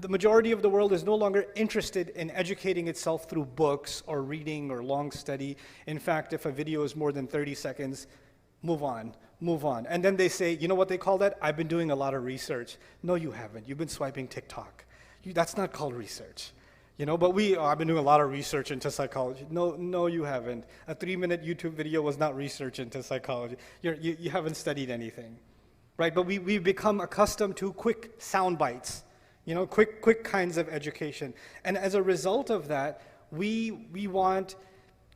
The majority of the world is no longer interested in educating itself through books or reading or long study. In fact, if a video is more than 30 seconds, move on, move on. And then they say, you know what they call that? I've been doing a lot of research. No, you haven't. You've been swiping TikTok. That's not called research. But I've been doing a lot of research into psychology. No, you haven't. A 3-minute YouTube video was not research into psychology. You haven't studied anything, right? But we've become accustomed to quick sound bites, quick kinds of education. And as a result of that, we want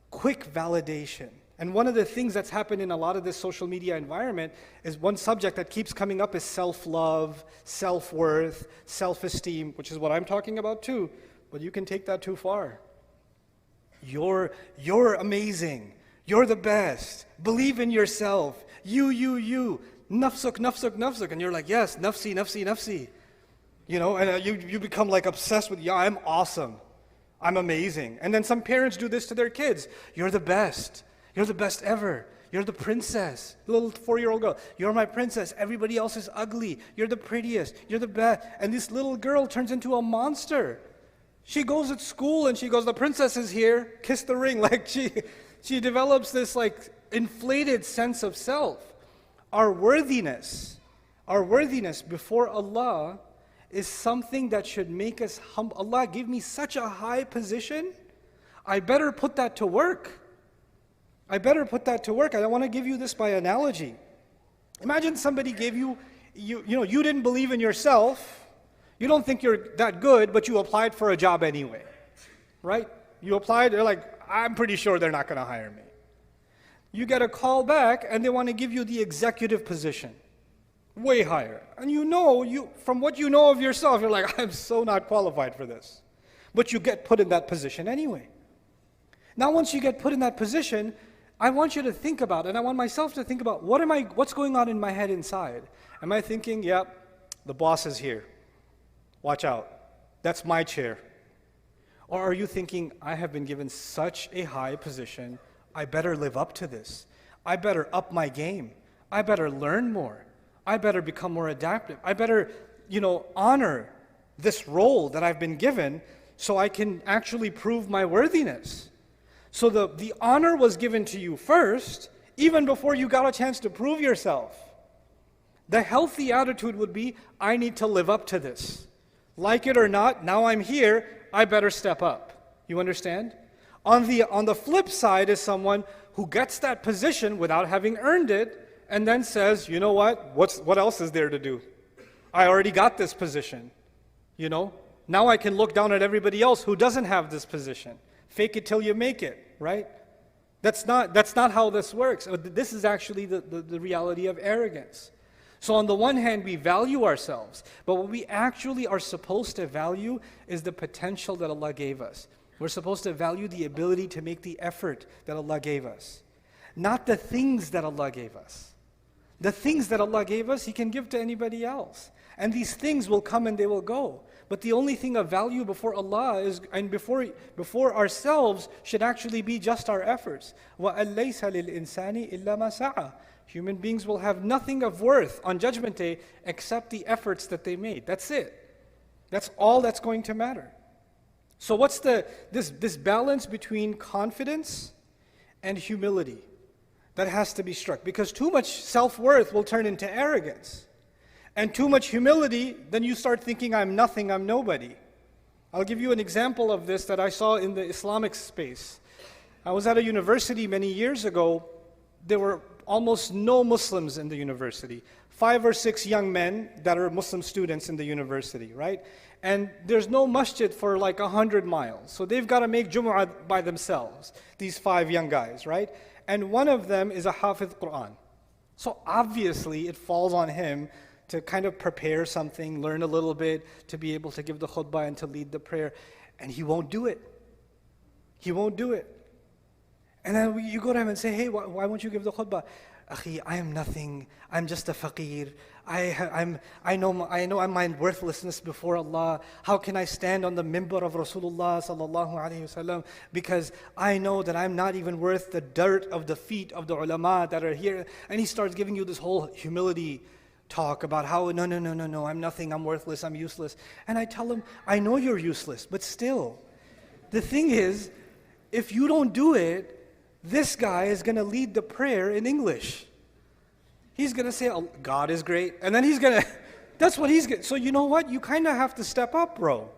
quick validation. And one of the things that's happened in a lot of this social media environment is one subject that keeps coming up is self-love, self-worth, self-esteem, which is what I'm talking about too. But you can take that too far. You're amazing. You're the best. Believe in yourself. You. Nafsuk. And you're like, yes, nafsi. And you become like obsessed with, I'm awesome. I'm amazing. And then some parents do this to their kids. You're the best. You're the best ever. You're the princess. Little 4-year-old girl. You're my princess. Everybody else is ugly. You're the prettiest. You're the best. And this little girl turns into a monster. She goes at school and she goes, the princess is here. Kiss the ring. Like she develops this like inflated sense of self. Our worthiness before Allah is something that should make us humble. Allah gave me such a high position. I better put that to work. I want to give you this by analogy. Imagine somebody gave you didn't believe in yourself. You don't think you're that good, but you applied for a job anyway, right? You applied, they're like, I'm pretty sure they're not going to hire me. You get a call back, and they want to give you the executive position, way higher. And from what you know of yourself, you're like, I'm so not qualified for this. But you get put in that position anyway. Now, once you get put in that position, I want you to think about, and I want myself to think about, what's going on in my head inside? Am I thinking, the boss is here. Watch out. That's my chair. Or are you thinking, I have been given such a high position, I better live up to this. I better up my game. I better learn more. I better become more adaptive. I better, honor this role that I've been given so I can actually prove my worthiness. So the honor was given to you first, even before you got a chance to prove yourself. The healthy attitude would be, I need to live up to this. Like it or not, now I'm here, I better step up. You understand? On the flip side is someone who gets that position without having earned it, and then says, you know what else is there to do? I already got this position. Now I can look down at everybody else who doesn't have this position. Fake it till you make it, right? That's not how this works. This is actually the reality of arrogance. So on the one hand, we value ourselves, but what we actually are supposed to value is the potential that Allah gave us. We're supposed to value the ability to make the effort that Allah gave us, not the things that Allah gave us. The things that Allah gave us, He can give to anybody else. And these things will come and they will go. But the only thing of value before Allah and before ourselves should actually be just our efforts. وَأَن لَيْسَ لِلْإِنسَانِ إِلَّا مَا سَعَى. Human beings will have nothing of worth on Judgment Day except the efforts that they made. That's it. That's all that's going to matter. So what's this balance between confidence and humility that has to be struck? Because too much self-worth will turn into arrogance. And too much humility, then you start thinking, I'm nothing, I'm nobody. I'll give you an example of this that I saw in the Islamic space. I was at a university many years ago. There were almost no Muslims in the university. 5 or 6 young men that are Muslim students in the university, right? And there's no masjid for like 100 miles. So they've got to make Jumu'ah by themselves, these 5 young guys, right? And one of them is a Hafiz Quran. So obviously it falls on him to kind of prepare something, learn a little bit, to be able to give the khutbah and to lead the prayer. And he won't do it. He won't do it. And then you go to him and say, hey, why won't you give the khutbah? Akhi, I am nothing. I'm just a faqir. I know my worthlessness before Allah. How can I stand on the mimbar of Rasulullah sallallahu alaihi wasallam? Because I know that I'm not even worth the dirt of the feet of the ulama that are here. And he starts giving you this whole humility talk about how, no, I'm nothing, I'm worthless, I'm useless. And I tell them, I know you're useless, but still, the thing is, if you don't do it, this guy is going to lead the prayer in English. He's going to say, God is great, and then he's going to, that's what he's going to, so you know what? You kind of have to step up, bro.